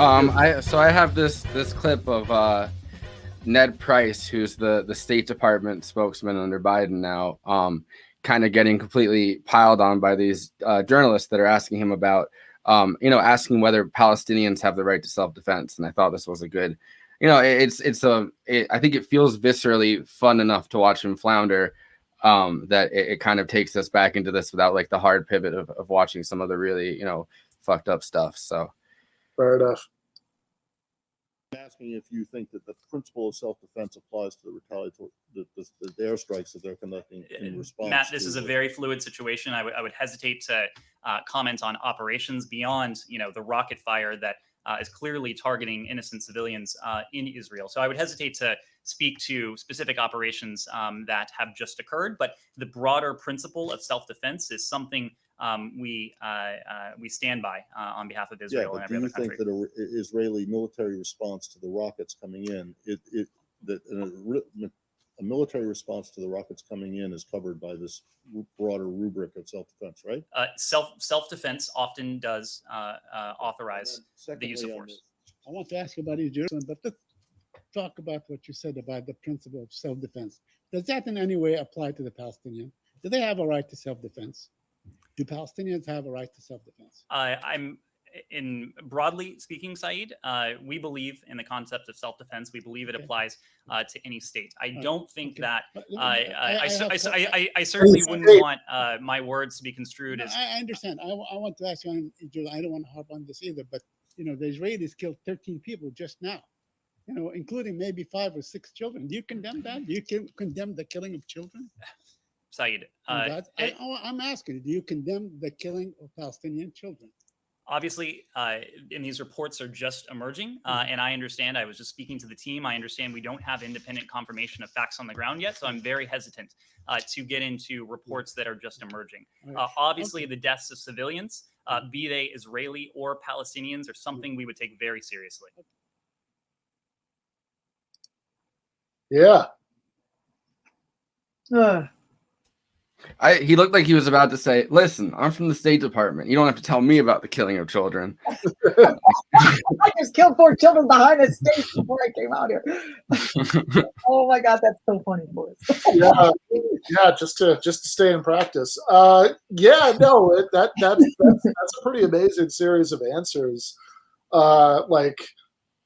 I have this clip of Ned Price, who's the State Department spokesman under Biden now, kind of getting completely piled on by these journalists that are asking him about, asking whether Palestinians have the right to self-defense. And I thought this was a good, I think it feels viscerally fun enough to watch him flounder, that it kind of takes us back into this without like the hard pivot of watching some of the really, fucked up stuff. So fair enough. I'm asking if you think that the principle of self-defense applies to the retaliatory, the airstrikes that they're conducting in response. Matt, this is a very fluid situation. I would hesitate to comment on operations beyond, the rocket fire that is clearly targeting innocent civilians in Israel. So I would hesitate to speak to specific operations that have just occurred. But the broader principle of self-defense is something we stand by on behalf of Israel and every other country. Do you think that an Israeli military response to the rockets coming in, a military response to the rockets coming in is covered by this broader rubric of self-defense, right? Self-defense often does authorize the use of force. I want to ask you about Jerusalem, but let's talk about what you said about the principle of self-defense. Does that in any way apply to the Palestinians? Do they have a right to self-defense? Do Palestinians have a right to self-defense? In broadly speaking, Saeed, we believe in the concept of self-defense. We believe it applies to any state. I don't think that I certainly wouldn't want my words to be construed as. I understand. I want to ask you, I don't want to harp on this either, but the Israelis killed 13 people just now, including maybe 5 or 6 children. Do you condemn that? Do you condemn the killing of children? Saeed, I'm asking, do you condemn the killing of Palestinian children? Obviously, and these reports are just emerging, and I understand, I was just speaking to the team, I understand we don't have independent confirmation of facts on the ground yet, so I'm very hesitant to get into reports that are just emerging. Obviously, the deaths of civilians, be they Israeli or Palestinians, are something we would take very seriously. Yeah. He looked like he was about to say, listen, I'm from the State Department. You don't have to tell me about the killing of children. I just killed 4 children behind the stage before I came out here. Oh my God, that's so funny, boys. Yeah, just to stay in practice. That's a pretty amazing series of answers.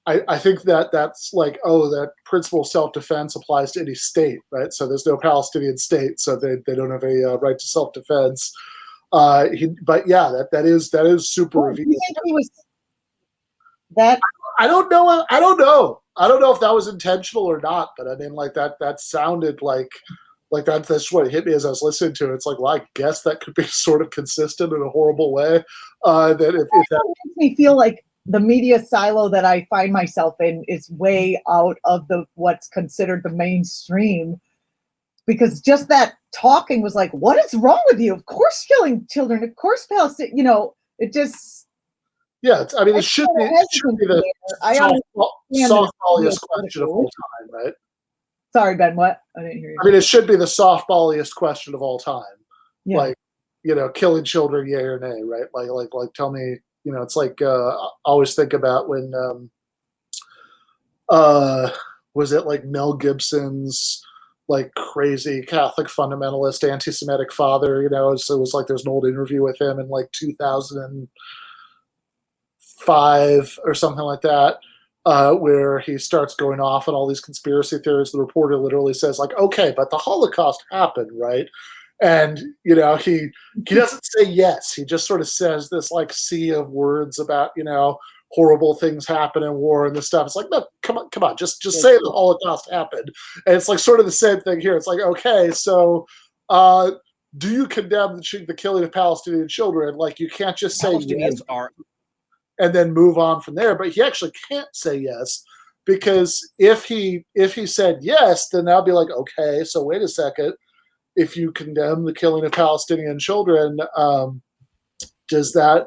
I think that's like, that principle of self-defense applies to any state, right? So there's no Palestinian state, so they don't have a right to self-defense. That is super revealing. You think he was that? I don't know. I don't know if that was intentional or not, but I mean, like that sounded like that's what hit me as I was listening to it. It's like, well, I guess that could be sort of consistent in a horrible way. That makes me feel like the media silo that I find myself in is way out of what's considered the mainstream, because just that talking was like, what is wrong with you? Of course, killing children, of course, Palestine, it just. Yeah, it should be the softballiest question of all time, right? Sorry, Ben, what? I didn't hear you. I mean, it should be the softballiest question of all time. Yeah. Killing children, yay or nay, right? Like tell me, it's like I always think about when was it like Mel Gibson's like crazy Catholic fundamentalist anti-Semitic father, so it was like there's an old interview with him in like 2005 or something like that, where he starts going off on all these conspiracy theories. The reporter literally says like, okay, but the Holocaust happened, right? And, he doesn't say yes. He just sort of says this like sea of words about, horrible things happen in war and this stuff. It's like, no, come on, just say the Holocaust happened. And it's like sort of the same thing here. It's like, okay, so do you condemn the killing of Palestinian children? Like, you can't just say yes and then move on from there. But he actually can't say yes, because if he said yes, then that'll be like, okay, so wait a second. If you condemn the killing of Palestinian children, does that,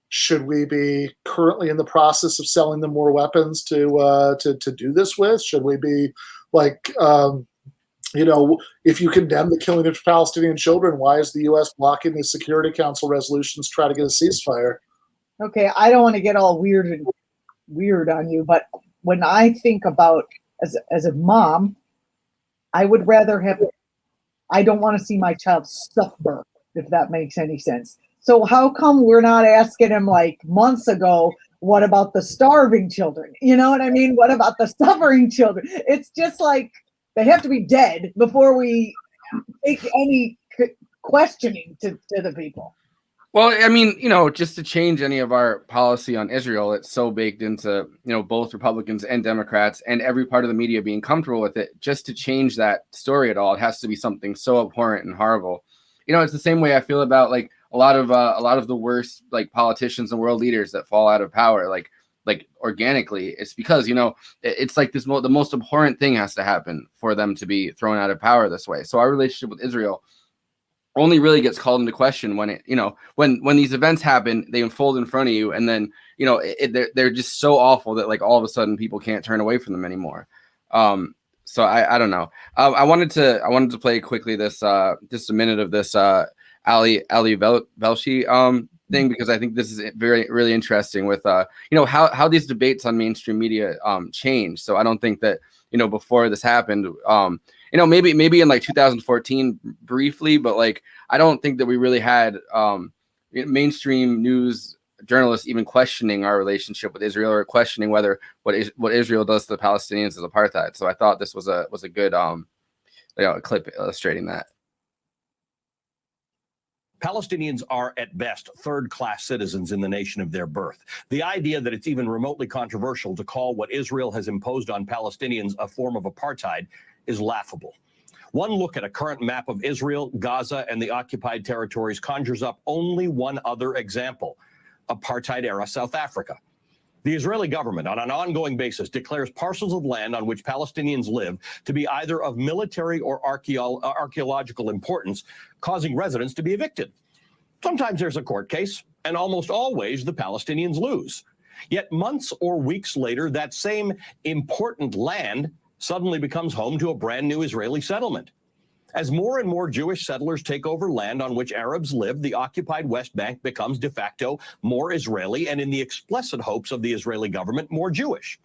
should we be currently in the process of selling them more weapons to do this with? Should we be if you condemn the killing of Palestinian children, why is the U.S. blocking the Security Council resolutions to try to get a ceasefire? Okay, I don't want to get all weird on you, but when I think about as a mom, I would rather have. I don't want to see my child suffer, if that makes any sense. So how come we're not asking him like months ago? What about the starving children? You know what I mean? What about the suffering children? It's just like they have to be dead before we make any questioning to the people. Well, I mean, just to change any of our policy on Israel, it's so baked into, both Republicans and Democrats and every part of the media being comfortable with it. Just to change that story at all, it has to be something so abhorrent and horrible. It's the same way I feel about like a lot of the worst like politicians and world leaders that fall out of power, like organically. It's because, it's like the most abhorrent thing has to happen for them to be thrown out of power this way. So our relationship with Israel only really gets called into question when when these events happen, they unfold in front of you, and then they're just so awful that like all of a sudden people can't turn away from them anymore. So I don't know. I wanted to play quickly this just a minute of this Ali Velshi thing, because I think this is really interesting with how these debates on mainstream media change. So I don't think that before this happened, maybe in like 2014 briefly, but like I don't think that we really had mainstream news journalists even questioning our relationship with Israel or questioning whether what Israel does to the Palestinians is apartheid. So I thought this was a good clip illustrating that. Palestinians are at best third-class citizens in the nation of their birth. The idea that it's even remotely controversial to call what Israel has imposed on Palestinians a form of apartheid is laughable. One look at a current map of Israel, Gaza, and the occupied territories conjures up only one other example: apartheid-era South Africa. The Israeli government, on an ongoing basis, declares parcels of land on which Palestinians live to be either of military or archaeological importance, causing residents to be evicted. Sometimes there's a court case, and almost always the Palestinians lose. Yet months or weeks later, that same important land suddenly becomes home to a brand new Israeli settlement. As more and more Jewish settlers take over land on which Arabs live, the occupied West Bank becomes de facto more Israeli and, in the explicit hopes of the Israeli government, more Jewish.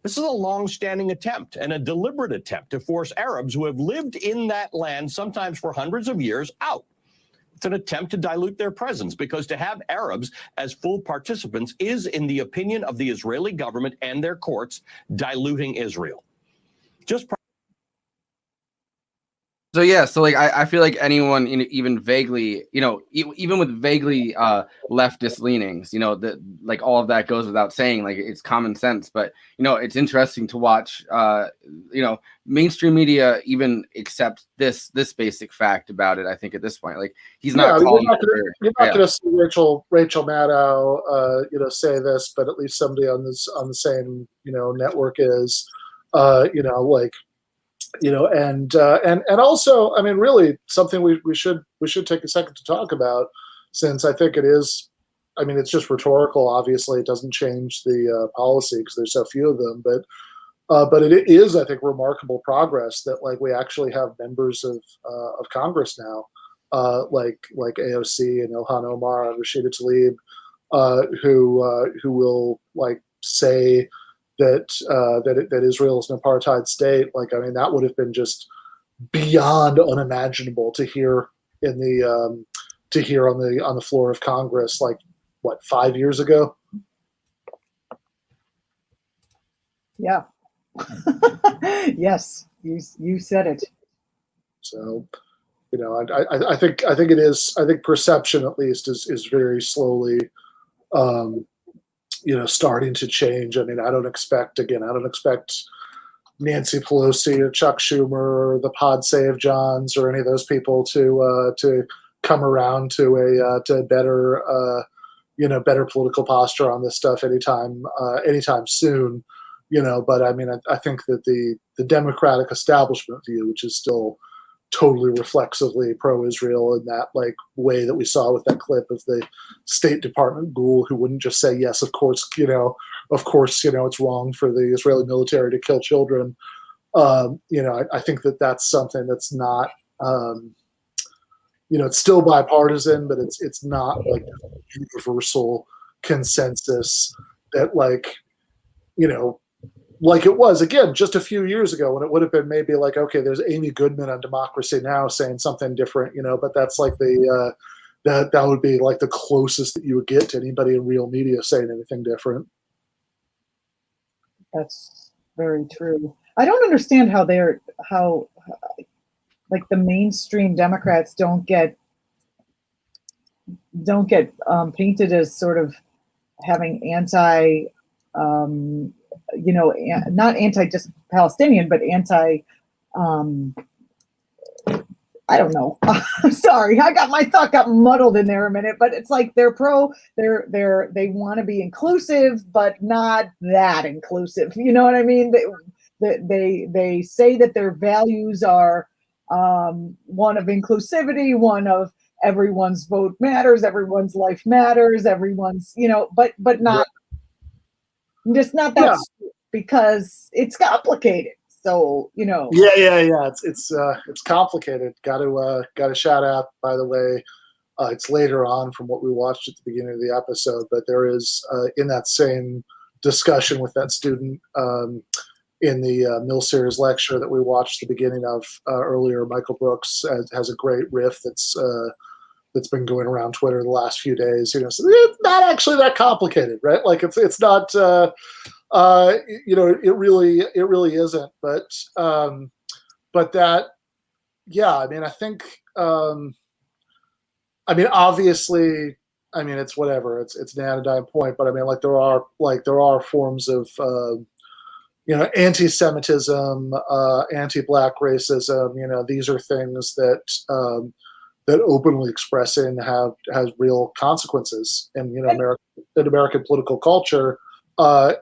This is a long-standing attempt and a deliberate attempt to force Arabs who have lived in that land, sometimes for hundreds of years, out. It's an attempt to dilute their presence, because to have Arabs as full participants is, in the opinion of the Israeli government and their courts, diluting Israel. So yeah, so like I feel like anyone even vaguely, even with vaguely leftist leanings, that like all of that goes without saying, like it's common sense. But it's interesting to watch, mainstream media even accept this basic fact about it. I think at this point, like he's not. You're not going to see Rachel Maddow, say this, but at least somebody on the same network is, and also, I mean, really something we should take a second to talk about, since I think it is, I mean, it's just rhetorical. Obviously, it doesn't change the policy because there's so few of them, but it is, I think, remarkable progress that like we actually have members of Congress now, like AOC and Ilhan Omar and Rashida Tlaib, who will like say that Israel is an apartheid state. Like, I mean, that would have been just beyond unimaginable to hear on the floor of Congress, like what, 5 years ago? Yeah. Yes, you said it. So, I think it is. I think perception, at least, is very slowly starting to change. I mean, I don't expect Nancy Pelosi or Chuck Schumer or the Pod Save Johns or any of those people to come around to a better political posture on this stuff anytime soon. But I mean, I think that the Democratic establishment view, which is still totally reflexively pro-Israel in that like way that we saw with that clip of the State Department ghoul who wouldn't just say, yes, of course, it's wrong for the Israeli military to kill children. I think that that's something that's not, it's still bipartisan, but it's not like universal, consensus that, like, you know, like it was again just a few years ago when it would have been maybe like, okay, there's Amy Goodman on Democracy Now! Saying something different, you know, but that's like the that would be like the closest that you would get to anybody in real media saying anything different. That's very true. I don't understand how like the mainstream Democrats don't get painted as sort of having anti, you know, not anti just Palestinian, but anti, I don't know. I'm sorry, my thought got muddled in there a minute, but it's like they want to be inclusive, but not that inclusive. You know what I mean? They say that their values are one of inclusivity, one of everyone's vote matters, everyone's life matters, everyone's, you know, but not, just not that, because it's complicated. So, you know. Yeah. It's complicated. Got to shout out, by the way, it's later on from what we watched at the beginning of the episode, but there is in that same discussion with that student in the Mill Series lecture that we watched the beginning of earlier, Michael Brooks has a great riff that's been going around Twitter the last few days. You know, so it's not actually that complicated, right? Like it's not. You know, it really isn't. But that, yeah. I mean, I think. I mean, obviously, I mean, it's whatever. It's an anodyne point, but I mean, like there are forms of you know, anti-Semitism, anti-Black racism. You know, these are things that that openly expressing has real consequences in, you know, American political culture.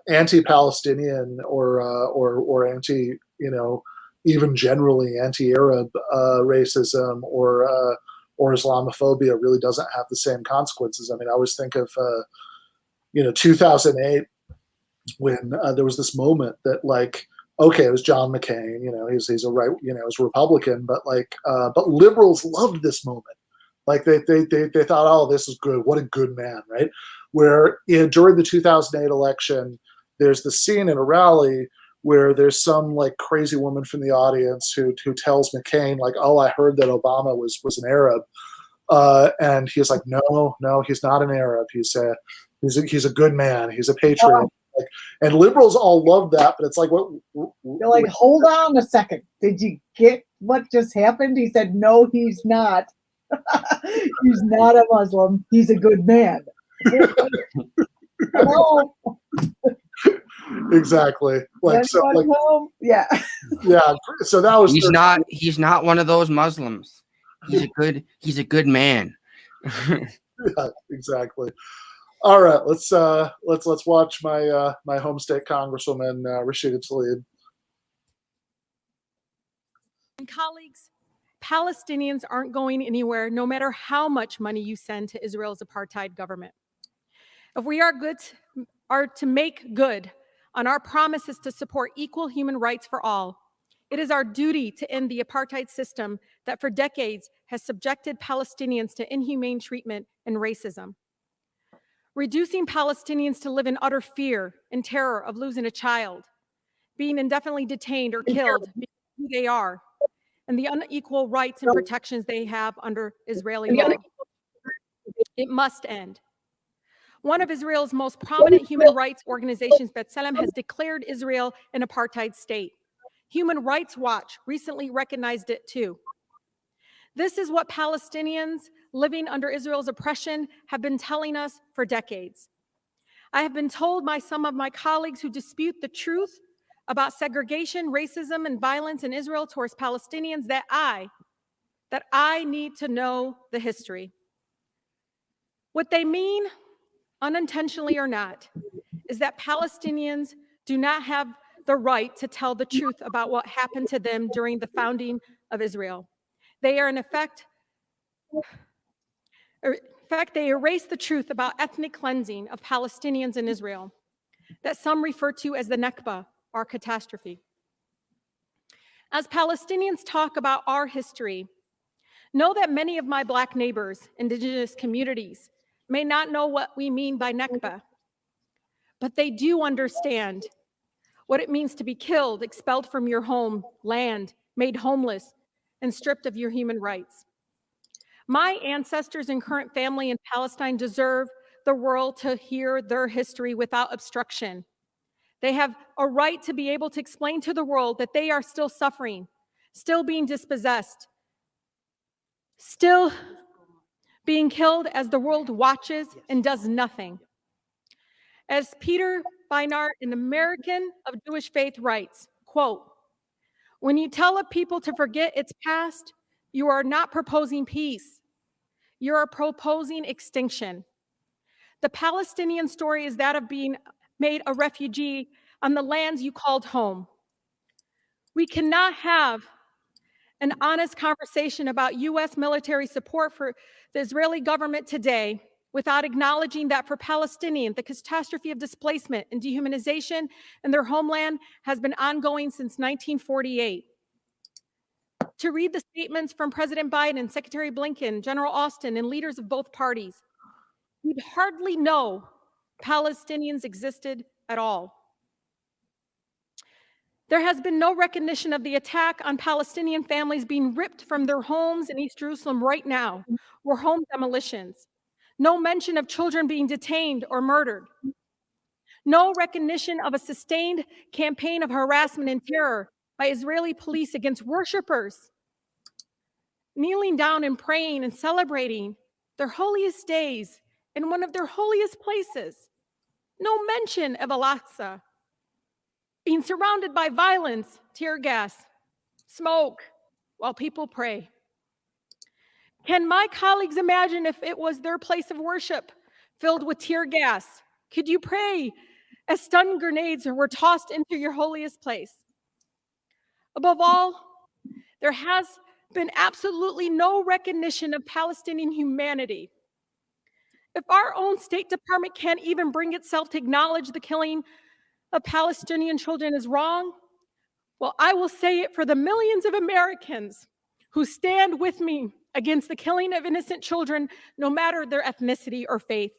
Anti-Palestinian or anti, you know, even generally anti-Arab racism or Islamophobia really doesn't have the same consequences. I mean, I always think of you know, 2008 when there was this moment that, like, okay, it was John McCain, you know, he's a right, you know, he's a Republican, but like, but liberals loved this moment. Like they thought, oh, this is good. What a good man, right? Where during the 2008 election, there's the scene in a rally where there's some like crazy woman from the audience who tells McCain, like, oh, I heard that Obama was an Arab, and he's like, no, he's not an Arab. He's a good man. He's a patriot. Like, and liberals all love that, but it's like, what? They're like, hold on a second. Did you get what just happened? He said, no, he's not. He's not a Muslim. He's a good man. Hello. Exactly. Like, so, like, yeah. Yeah. So that was. He's not one of those Muslims. He's a good man. Yeah, exactly. All right, let's watch my home state Congresswoman Rashida Tlaib. Colleagues, Palestinians aren't going anywhere, no matter how much money you send to Israel's apartheid government. If we are to make good on our promises to support equal human rights for all, it is our duty to end the apartheid system that for decades has subjected Palestinians to inhumane treatment and racism. Reducing Palestinians to live in utter fear and terror of losing a child, being indefinitely detained or killed because of who they are, and the unequal rights and protections they have under Israeli law. It must end. One of Israel's most prominent human rights organizations, B'Tselem, has declared Israel an apartheid state. Human Rights Watch recently recognized it too. This is what Palestinians living under Israel's oppression have been telling us for decades. I have been told by some of my colleagues who dispute the truth about segregation, racism, and violence in Israel towards Palestinians that I need to know the history. What they mean, unintentionally or not, is that Palestinians do not have the right to tell the truth about what happened to them during the founding of Israel. They are, in fact, they erase the truth about ethnic cleansing of Palestinians in Israel, that some refer to as the Nakba, our catastrophe. As Palestinians talk about our history, know that many of my Black neighbors, indigenous communities, may not know what we mean by Nakba, but they do understand what it means to be killed, expelled from your home, land, made homeless, and stripped of your human rights. My ancestors and current family in Palestine deserve the world to hear their history without obstruction. They have a right to be able to explain to the world that they are still suffering, still being dispossessed, still being killed as the world watches and does nothing. As Peter Beinart, an American of Jewish faith, writes, quote, "When you tell a people to forget its past, you are not proposing peace. You are proposing extinction. The Palestinian story is that of being made a refugee on the lands you called home. We cannot have an honest conversation about U.S. military support for the Israeli government today without acknowledging that for Palestinians, the catastrophe of displacement and dehumanization in their homeland has been ongoing since 1948. To read the statements from President Biden, Secretary Blinken, General Austin, and leaders of both parties, we'd hardly know Palestinians existed at all. There has been no recognition of the attack on Palestinian families being ripped from their homes in East Jerusalem right now, or home demolitions. No mention of children being detained or murdered. No recognition of a sustained campaign of harassment and terror by Israeli police against worshipers, kneeling down and praying and celebrating their holiest days in one of their holiest places. No mention of Al-Aqsa being surrounded by violence, tear gas, smoke, while people pray. Can my colleagues imagine if it was their place of worship filled with tear gas? Could you pray as stun grenades were tossed into your holiest place? Above all, there has been absolutely no recognition of Palestinian humanity. If our own State Department can't even bring itself to acknowledge the killing of Palestinian children is wrong, well, I will say it for the millions of Americans who stand with me against the killing of innocent children, no matter their ethnicity or faith.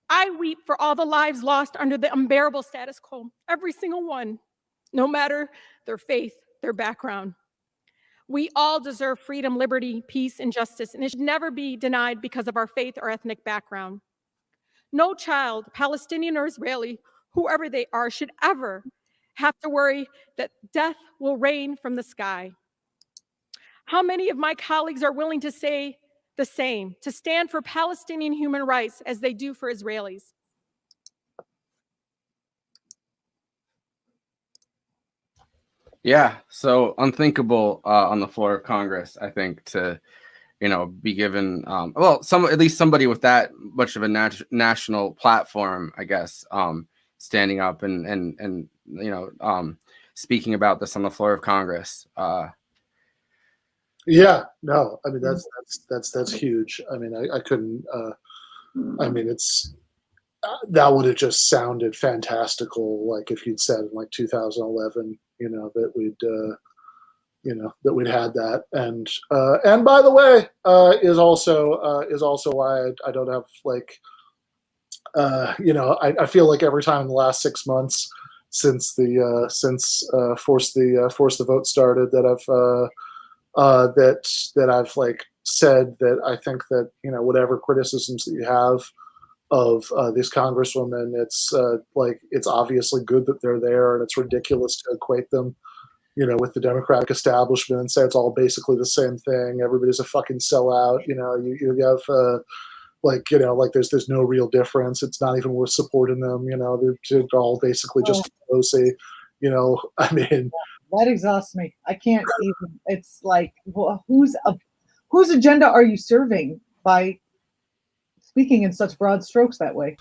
I weep for all the lives lost under the unbearable status quo, every single one, no matter their faith, their background. We all deserve freedom, liberty, peace, and justice, and it should never be denied because of our faith or ethnic background. No child, Palestinian or Israeli, whoever they are, should ever have to worry that death will rain from the sky. How many of my colleagues are willing to say the same, to stand for Palestinian human rights as they do for Israelis? Yeah, so unthinkable on the floor of Congress, I think, to be given at least somebody with that much of a national platform, I guess, standing up and speaking about this on the floor of Congress. Yeah, no, I mean that's huge. I mean, I couldn't. I mean, it's that would have just sounded fantastical, like if you'd said in like 2011, that we'd had that. And by the way, is also why I don't have like, I feel like every time in the last 6 months since Force the Vote started that I've like said that I think that whatever criticisms that you have of these congresswomen, it's obviously good that they're there, and it's ridiculous to equate them with the Democratic establishment and say it's all basically the same thing. Everybody's a fucking sellout. You have there's no real difference. It's not even worth supporting them. They're all basically just Pelosi. I mean, that exhausts me. I can't even. It's like, well, whose agenda are you serving by speaking in such broad strokes that way?